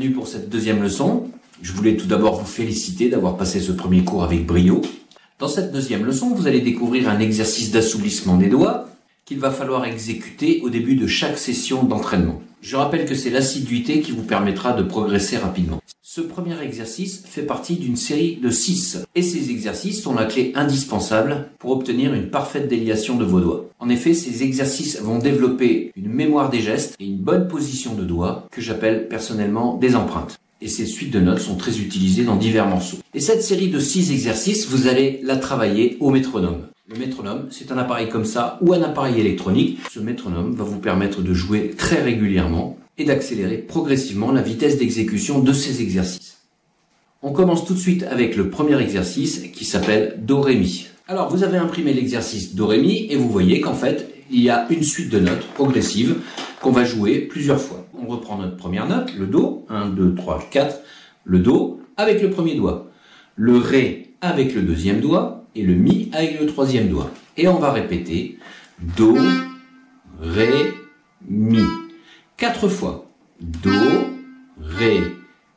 Bienvenue pour cette deuxième leçon. Je voulais tout d'abord vous féliciter d'avoir passé ce premier cours avec brio. Dans cette deuxième leçon, vous allez découvrir un exercice d'assouplissement des doigts qu'il va falloir exécuter au début de chaque session d'entraînement. Je rappelle que c'est l'assiduité qui vous permettra de progresser rapidement. Ce premier exercice fait partie d'une série de 6 et ces exercices sont la clé indispensable pour obtenir une parfaite déliation de vos doigts. En effet, ces exercices vont développer une mémoire des gestes et une bonne position de doigts que j'appelle personnellement des empreintes. Et ces suites de notes sont très utilisées dans divers morceaux. Et cette série de 6 exercices, vous allez la travailler au métronome. Le métronome, c'est un appareil comme ça ou un appareil électronique. Ce métronome va vous permettre de jouer très régulièrement et d'accélérer progressivement la vitesse d'exécution de ces exercices. On commence tout de suite avec le premier exercice qui s'appelle Do, Ré, Mi. Alors vous avez imprimé l'exercice Do, Ré, Mi et vous voyez qu'en fait, il y a une suite de notes progressives qu'on va jouer plusieurs fois. On reprend notre première note, le Do, 1, 2, 3, 4, le Do avec le premier doigt, le Ré avec le deuxième doigt et le Mi avec le troisième doigt. Et on va répéter Do, Ré, Mi. 4 fois. Do, Ré,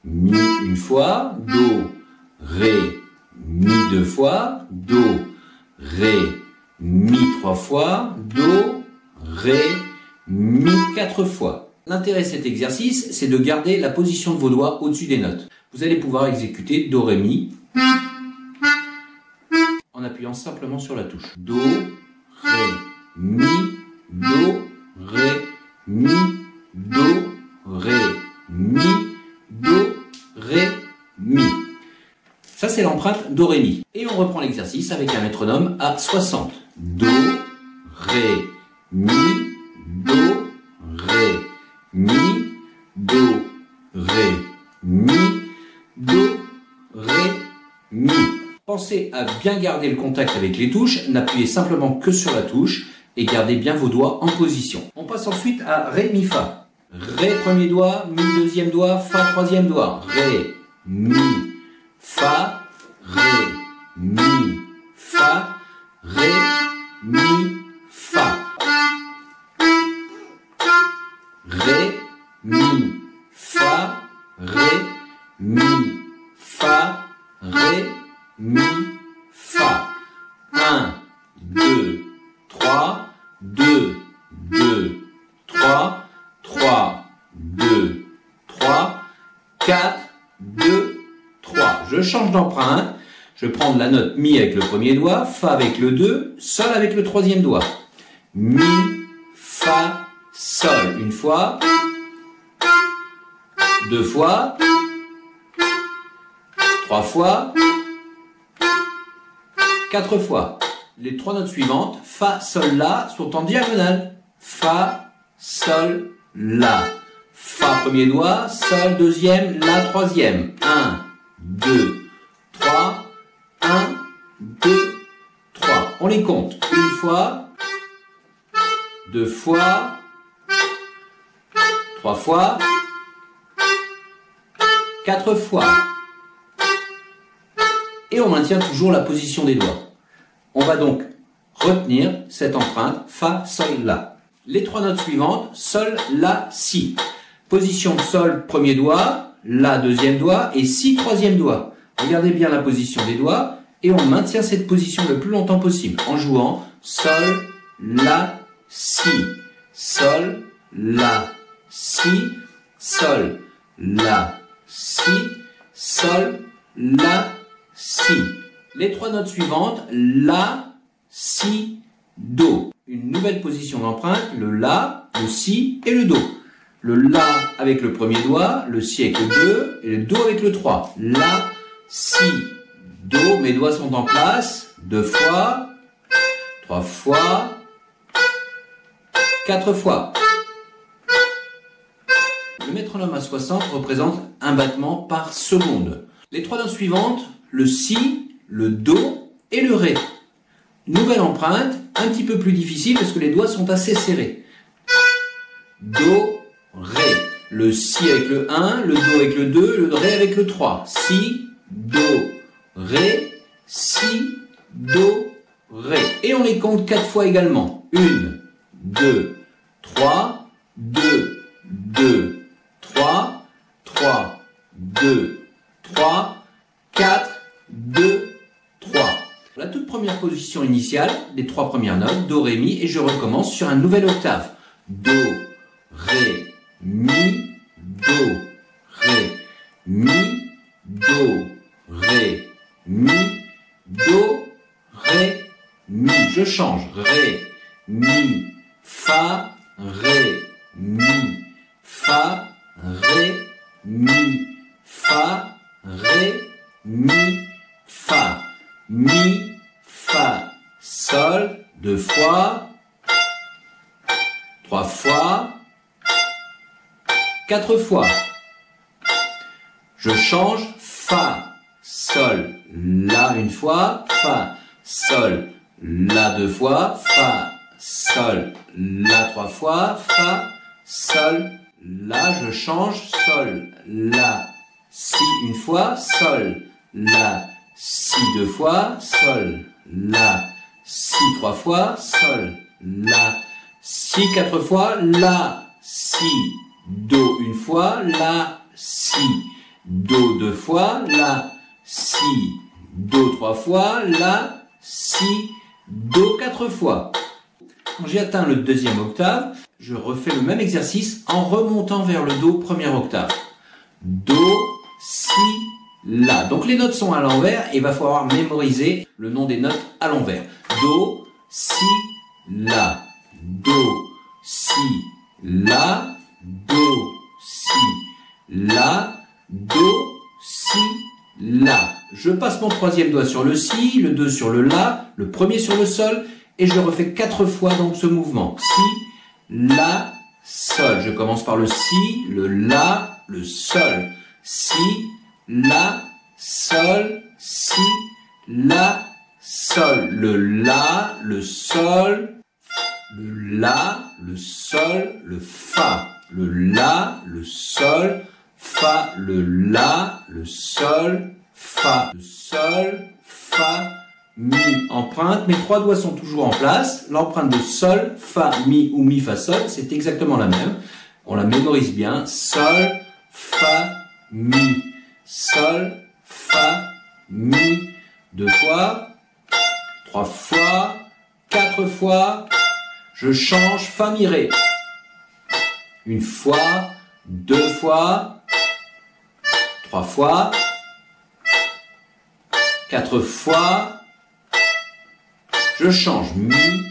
Mi une fois, Do, Ré, Mi 2 fois, Do, Ré, Mi 3 fois, Do, Ré, Mi 4 fois. L'intérêt de cet exercice, c'est de garder la position de vos doigts au-dessus des notes. Vous allez pouvoir exécuter Do, Ré, Mi en appuyant simplement sur la touche. Do, Ré, Mi, Do, Ré, Mi, Do, Ré, Mi, Do, Ré, Mi. Ça, c'est l'empreinte Do, Ré, Mi. Et on reprend l'exercice avec un métronome à 60. Do, Ré, Mi, Do, Ré, Mi, Do, Ré, Mi, Do, Ré, Mi. Pensez à bien garder le contact avec les touches, n'appuyez simplement que sur la touche et gardez bien vos doigts en position. On passe ensuite à Ré, Mi, Fa. Ré, premier doigt, Mi, deuxième doigt, Fa, troisième doigt. Ré, Mi, Fa, Ré, Mi, Fa, Ré, Mi, Fa. Ré, Mi, Fa, Ré, Mi, Fa, Ré, Mi, Fa. 1, 2, 3, 2, 2, 3, 3, 2, 3, 4, 2, 3. Je change d'empreinte. Je prends la note Mi avec le premier doigt, Fa avec le 2, Sol avec le troisième doigt. Mi, Fa, Sol. Une fois, 2 fois, 3 fois, 4 fois. Les 3 notes suivantes, Fa, Sol, La, sont en diagonale. Fa, Sol, La. Fa, premier doigt, Sol, deuxième, La, troisième. 1, 2, 3, 1, 2, 3. On les compte. Une fois, 2 fois, 3 fois, 4 fois. Et on maintient toujours la position des doigts. On va donc retenir cette empreinte Fa, Sol, La. Les 3 notes suivantes, Sol, La, Si. Position de Sol, premier doigt, La, deuxième doigt et Si, troisième doigt. Regardez bien la position des doigts et on maintient cette position le plus longtemps possible en jouant Sol, La, Si. Sol, La, Si. Sol, La, Si. Sol, La, Si. Les 3 notes suivantes, La, Si, Do. Une nouvelle position d'empreinte, le La, le Si et le Do. Le La avec le premier doigt, le Si avec le 2 et le Do avec le 3. La, Si, Do. Mes doigts sont en place. 2 fois, 3 fois, 4 fois. Le métronome à 60 représente un battement par seconde. Les 3 notes suivantes, le Si, le Do et le Ré. Nouvelle empreinte, un petit peu plus difficile parce que les doigts sont assez serrés. Do, Ré. Le Si avec le 1, le Do avec le 2, le Ré avec le 3. Si, Do, Ré, Si, Do, Ré. Et on les compte 4 fois également. 1, 2, 3, 2, 2, 3, 3, position initiale, les 3 premières notes, Do, Ré, Mi, et je recommence sur un nouvel octave. Do, Ré, Mi, Do, Ré, Mi, Do, Ré, Mi, Do, Ré, Mi. Je change. Ré, Mi, Fa, Ré, Mi, Fa, Ré, Mi, Fa, Ré, Mi, Fa, Mi, Fa, Sol, 2 fois, 3 fois, 4 fois. Je change. Fa, Sol, La une fois, Fa, Sol, La 2 fois, Fa, Sol, La 3 fois, Fa, Sol, La. Je change. Sol, La, Si une fois, Sol, La, Si 2 fois, Sol, La, Si 3 fois, Sol, La, Si 4 fois, La, Si, Do une fois, La, Si, Do 2 fois, La, Si, Do 3 fois, La, Si, Do 4 fois. Quand j'ai atteint le deuxième octave, je refais le même exercice en remontant vers le Do première octave. Do, Si, La. Donc les notes sont à l'envers et il va falloir mémoriser le nom des notes à l'envers. Do, Si, La. Do, Si, La. Do, Si, La. Do, Si, La. Je passe mon troisième doigt sur le Si, le 2 sur le La, le premier sur le Sol, et je refais 4 fois donc ce mouvement. Si, La, Sol. Je commence par le Si, le La, le Sol. Si, La, Sol, Si, La, Sol. Le La, le Sol, le La, le Sol, le Fa. Le La, le Sol, Fa, le La, le Sol, Fa, le Sol, Fa, Mi. Empreinte, mes 3 doigts sont toujours en place. L'empreinte de Sol, Fa, Mi ou Mi, Fa, Sol, c'est exactement la même. On la mémorise bien. Sol, Fa, Mi. Sol, Fa, Mi. 2 fois, 3 fois, 4 fois. Je change. Fa, Mi, Ré. 1 fois, 2 fois, 3 fois, 4 fois. Je change. Mi,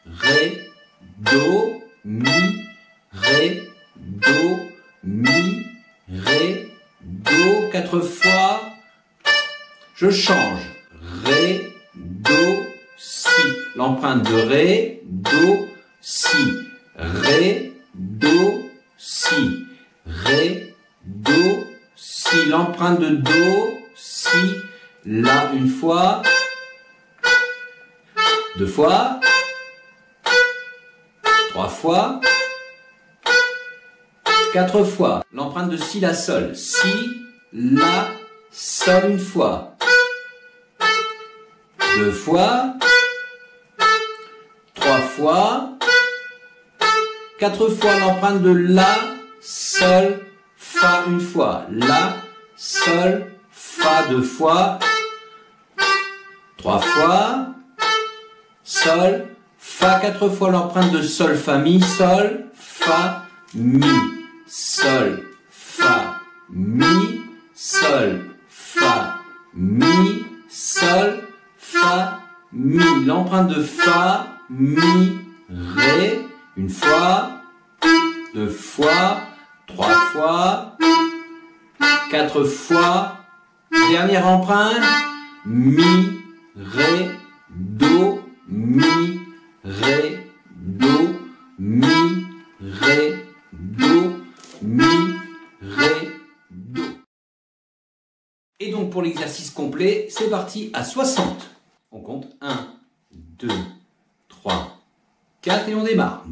Ré, Do, Mi, Ré, Do, Mi, Ré, Do. 4 fois. Je change. Ré, Do, Si. L'empreinte de Ré, Do, Si. Ré, Do, Si. Ré, Do, Si. L'empreinte de Do, Si. La une fois. 2 fois. 3 fois. 4 fois. L'empreinte de Si, La, Sol. Si, La, Sol une fois. 2 fois. 3 fois. 4 fois. L'empreinte de La, Sol, Fa une fois. La, Sol, Fa 2 fois. 3 fois. Sol, Fa 4 fois. L'empreinte de Sol, Fa, Mi, Sol, Fa, Mi. Sol, Fa, Mi, Sol, Fa, Mi, Sol, Fa, Mi. L'empreinte de Fa, Mi, Ré. 1 fois, 2 fois, 3 fois, 4 fois. Dernière empreinte. Mi, Ré, Do, Mi, Ré, Do, Mi, Ré, Do, Mi, Ré, Do. Et donc pour l'exercice complet, c'est parti à 60. On compte 1, 2, 3, 4 et on démarre.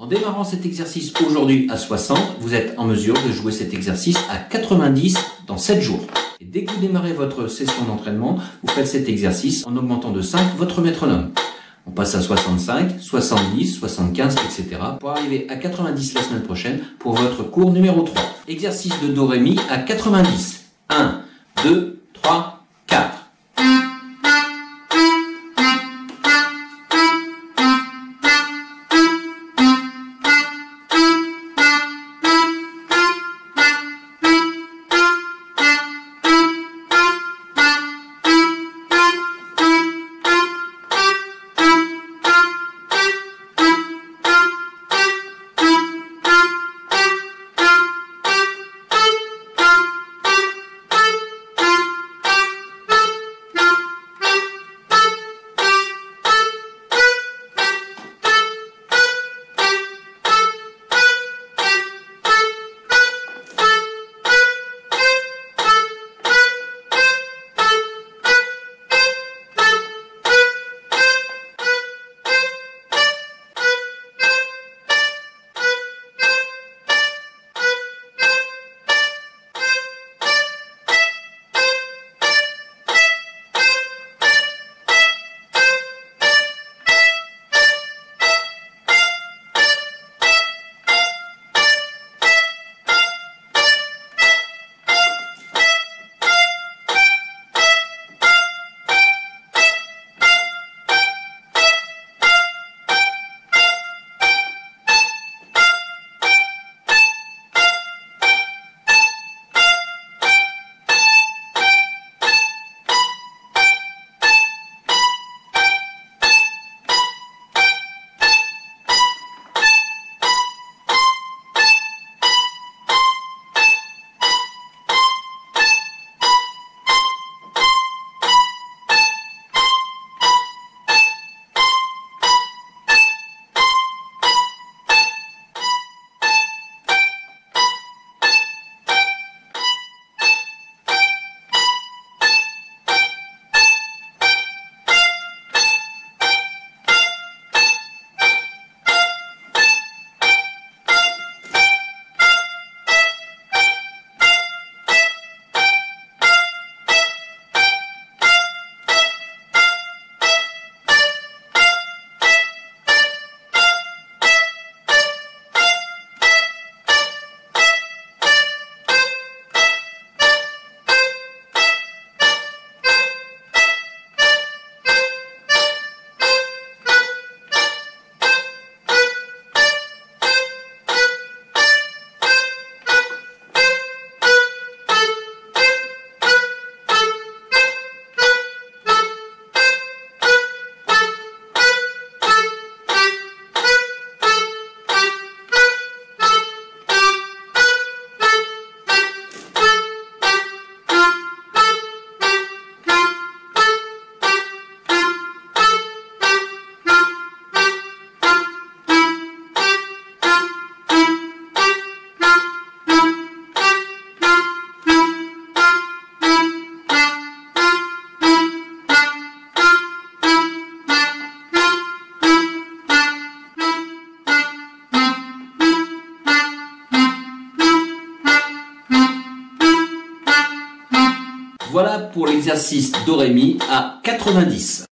En démarrant cet exercice aujourd'hui à 60, vous êtes en mesure de jouer cet exercice à 90 dans 7 jours. Et dès que vous démarrez votre session d'entraînement, vous faites cet exercice en augmentant de 5 votre métronome. On passe à 65, 70, 75, etc. pour arriver à 90 la semaine prochaine pour votre cours numéro 3. Exercice de Do Ré Mi à 90. 1, 2, 3, 4. Voilà pour l'exercice Do Ré Mi à 90.